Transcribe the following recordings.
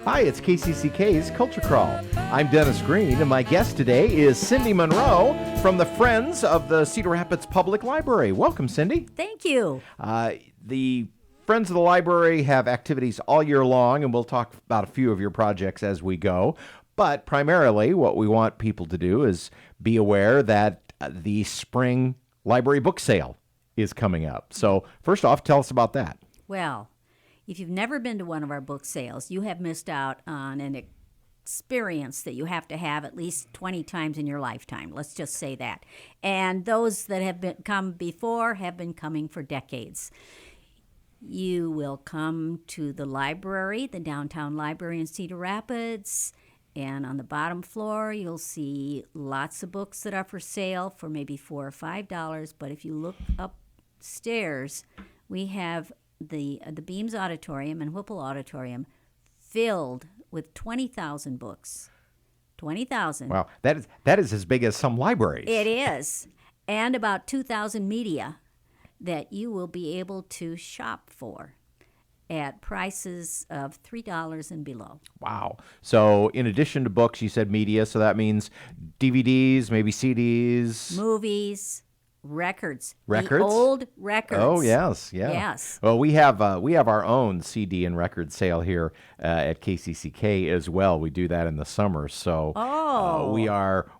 Hi, it's KCCK's Culture Crawl. I'm Dennis Green, and my guest today is Cindy Monroe from the Friends of the Cedar Rapids Public Library. Welcome, Cindy. Thank you. The Friends of the Library have activities all year long, and we'll talk about a few of your projects as we go. But primarily, what we want people to do is be aware that the spring library book sale is coming up. So first off, tell us about that. Well, if you've never been to one of our book sales, you have missed out on an experience that you have to have at least 20 times in your lifetime. Let's just say that. And those that have come before have been coming for decades. You will come to the library, the downtown library in Cedar Rapids, and on the bottom floor, you'll see lots of books that are for sale for maybe $4 or $5. But if you look upstairs, we have the Beams Auditorium and Whipple Auditorium filled with 20,000 books. 20,000. Wow, that is as big as some libraries. It is. And about 2,000 media that you will be able to shop for at prices of $3 and below. Wow. So in addition to books, you said media, so that means DVDs, maybe CDs. Movies. Records. Records? The old records. Oh, yes, yeah. Yes. Well, we have our own CD and record sale here at KCCK as well. We do that in the summer. So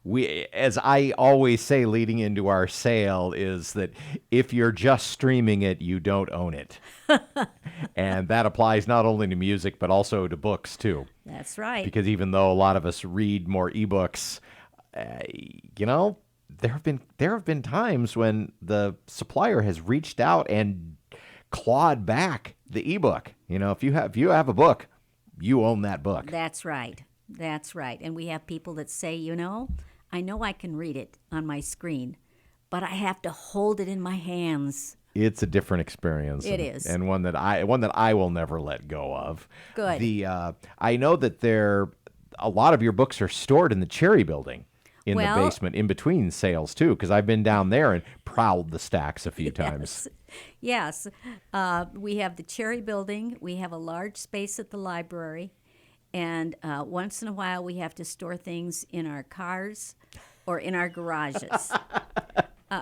we as I always say leading into our sale is that if you're just streaming it, you don't own it. And that applies not only to music but also to books too. That's right. Because even though a lot of us read more ebooks, there have been times when the supplier has reached out and clawed back the ebook. If you have a book, you own that book. That's right. That's right. And we have people that say, I know I can read it on my screen, but I have to hold it in my hands. It's a different experience. It is. And one that I will never let go of. Good. I know that a lot of your books are stored in the Cherry Building. In the basement, in between sales, too, because I've been down there and prowled the stacks a few times. Yes. We have the Cherry Building. We have a large space at the library. And once in a while, we have to store things in our cars or in our garages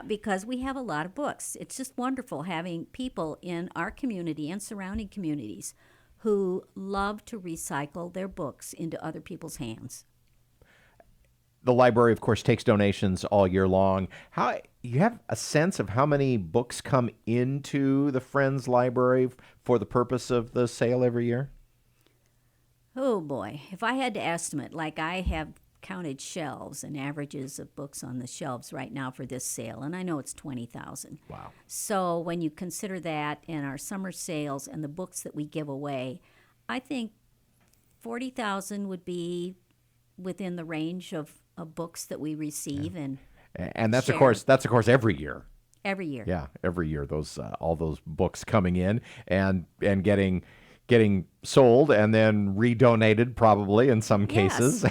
because we have a lot of books. It's just wonderful having people in our community and surrounding communities who love to recycle their books into other people's hands. The library, of course, takes donations all year long. You have a sense of how many books come into the Friends Library for the purpose of the sale every year? Oh, boy. If I had to estimate, like I have counted shelves and averages of books on the shelves right now for this sale, and I know it's 20,000. Wow. So when you consider that and our summer sales and the books that we give away, I think 40,000 would be within the range of books that we receive and that's share. of course every year. Every year. Yeah, every year those all those books coming in and getting sold and then redonated probably in some cases.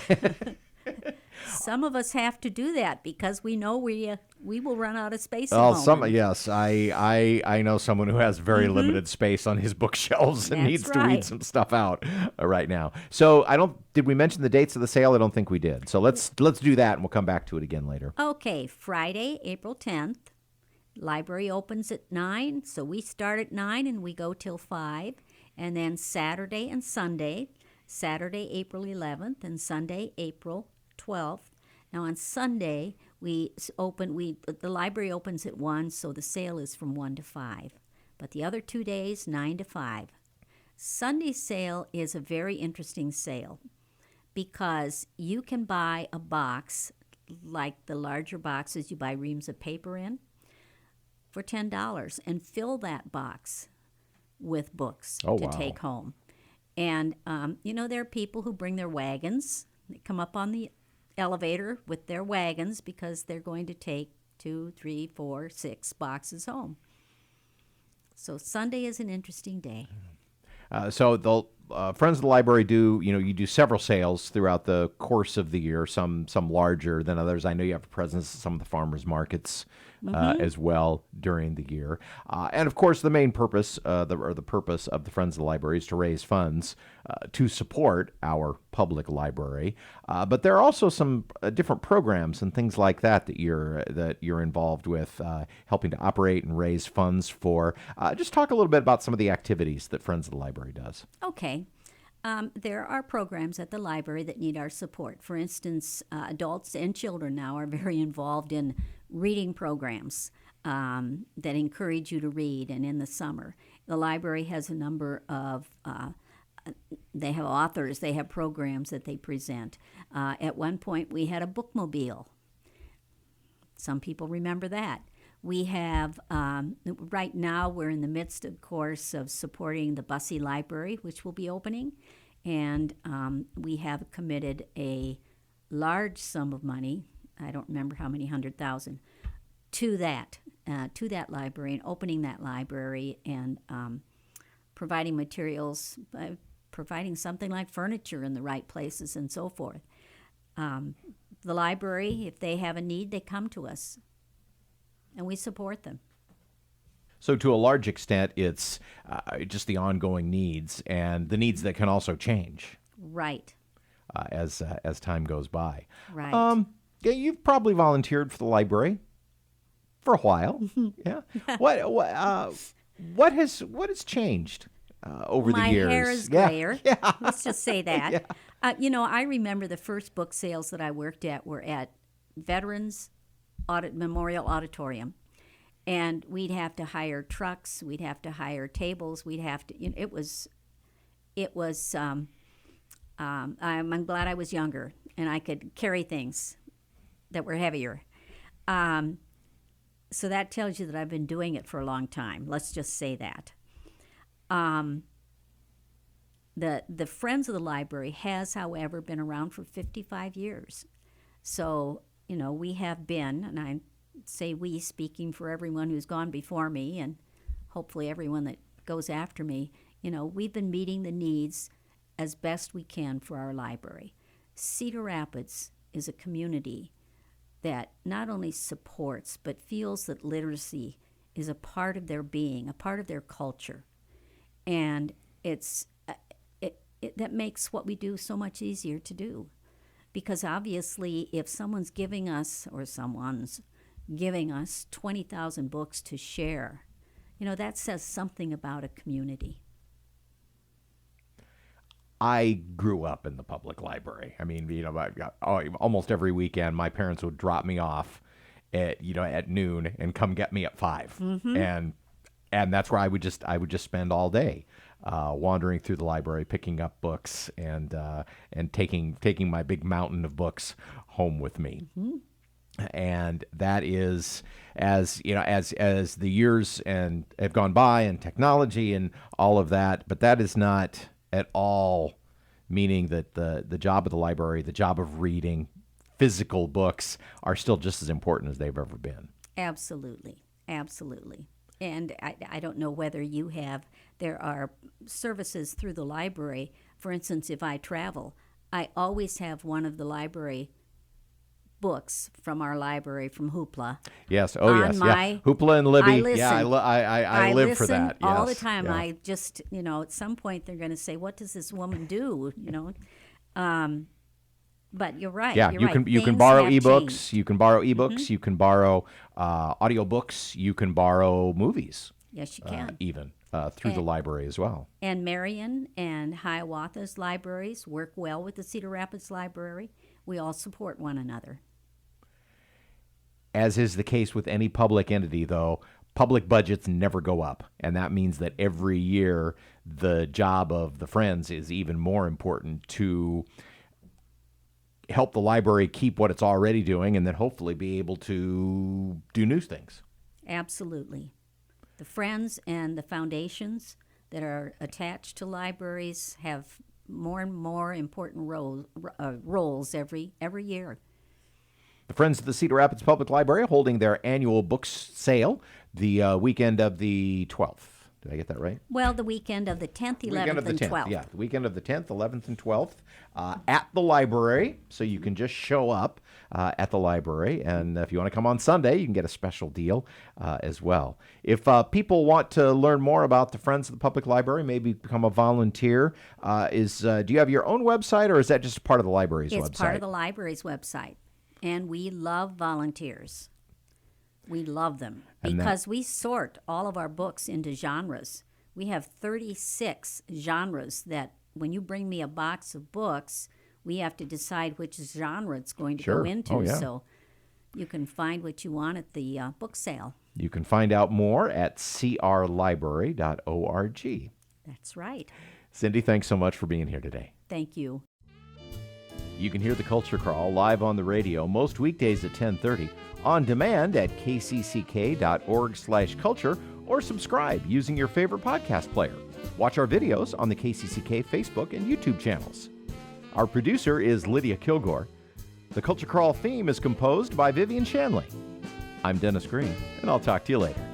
Some of us have to do that because we know we will run out of space at home. Yes, I know someone who has very limited space on his bookshelves and needs to read some stuff out right now. So did we mention the dates of the sale? I don't think we did. So let's do that and we'll come back to it again later. Okay, Friday, April 10th. Library opens at 9, so we start at 9 and we go till 5. And then Saturday and Sunday, Saturday, April 11th and Sunday, April 12th. Now on Sunday, the library opens at 1, so the sale is from 1 to 5. But the other 2 days, 9 to 5. Sunday sale is a very interesting sale because you can buy a box, like the larger boxes you buy reams of paper in, for $10 and fill that box with books take home. And, there are people who bring their wagons. They come up on the elevator with their wagons because they're going to take 2, 3, 4, 6 boxes home. So Sunday is an interesting day. So Friends of the Library you do several sales throughout the course of the year, some larger than others. I know you have a presence at some of the farmers markets as well during the year. And of course, the main purpose, the purpose of the Friends of the Library is to raise funds to support our public library. But there are also some different programs and things like that that you're involved with, helping to operate and raise funds for. Just talk a little bit about some of the activities that Friends of the Library does. Okay. There are programs at the library that need our support. For instance, adults and children now are very involved in reading programs that encourage you to read. And in the summer, the library has a number of, they have authors, they have programs that they present. At one point, we had a bookmobile. Some people remember that. We have, right now, we're in the midst, of course, of supporting the Bussey Library, which will be opening. And we have committed a large sum of money, I don't remember how many 100,000, to that library and opening that library and providing materials, providing something like furniture in the right places and so forth. The library, if they have a need, they come to us. And we support them. So to a large extent, it's just the ongoing needs and the needs that can also change. Right. As time goes by. Right. Yeah, you've probably volunteered for the library for a while. Yeah. What has changed over the years? My hair is grayer. Yeah. Let's just say that. Yeah. I remember the first book sales that I worked at were at Veterans Memorial Auditorium, and we'd have to hire trucks, we'd have to hire tables, we'd have to. It was. I'm glad I was younger and I could carry things that were heavier. So that tells you that I've been doing it for a long time. Let's just say that. The Friends of the Library has, however, been around for 55 years. So. We have been, and I say we, speaking for everyone who's gone before me and hopefully everyone that goes after me, we've been meeting the needs as best we can for our library. Cedar Rapids is a community that not only supports but feels that literacy is a part of their being, a part of their culture. And that makes what we do so much easier to do. Because obviously, if someone's giving us 20,000 books to share, that says something about a community. I grew up in the public library. I mean, almost every weekend, my parents would drop me off at noon and come get me at 5. Mm-hmm. And that's where I would just spend all day. Wandering through the library, picking up books, and taking my big mountain of books home with me. Mm-hmm. And that is, as the years and have gone by, and technology and all of that. But that is not at all meaning that the job of the library, the job of reading physical books, are still just as important as they've ever been. Absolutely, absolutely. And I don't know whether you have, there are services through the library. For instance, if I travel, I always have one of the library books from our library from Hoopla. Yes, yes, yeah. Hoopla and Libby. I listen. Yeah, I live for that. Yes. All the time. Yeah. I just, at some point they're going to say, what does this woman do? But you're right. Yeah, you can borrow ebooks. Changed. You can borrow ebooks. Mm-hmm. You can borrow audiobooks. You can borrow movies. Yes, you can. Even through the library as well. And Marion and Hiawatha's libraries work well with the Cedar Rapids Library. We all support one another. As is the case with any public entity, though, public budgets never go up. And that means that every year the job of the Friends is even more important to help the library keep what it's already doing and then hopefully be able to do new things. Absolutely. The Friends and the foundations that are attached to libraries have more and more important roles every year. The Friends of the Cedar Rapids Public Library holding their annual books sale the weekend of the 12th. Did I get that right? Well, the weekend of the 10th, 11th, Weekend of the and 10th, 12th. yeah. The weekend of the 10th, 11th, and 12th at the library. So you can just show up at the library. And if you want to come on Sunday, you can get a special deal as well. If people want to learn more about the Friends of the Public Library, maybe become a volunteer, do you have your own website, or is that just part of the library's website? It's part of the library's website. And we love volunteers. We love them because we sort all of our books into genres. We have 36 genres that when you bring me a box of books, we have to decide which genre it's going to go into. Oh, yeah. So you can find what you want at the book sale. You can find out more at crlibrary.org. That's right. Cindy, thanks so much for being here today. Thank you. You can hear the Culture Crawl live on the radio most weekdays at 10:30, on demand at kcck.org/culture, or subscribe using your favorite podcast player. Watch our videos on the KCCK Facebook and YouTube channels. Our producer is Lydia Kilgore. The Culture Crawl theme is composed by Vivian Shanley. I'm Dennis Green, and I'll talk to you later.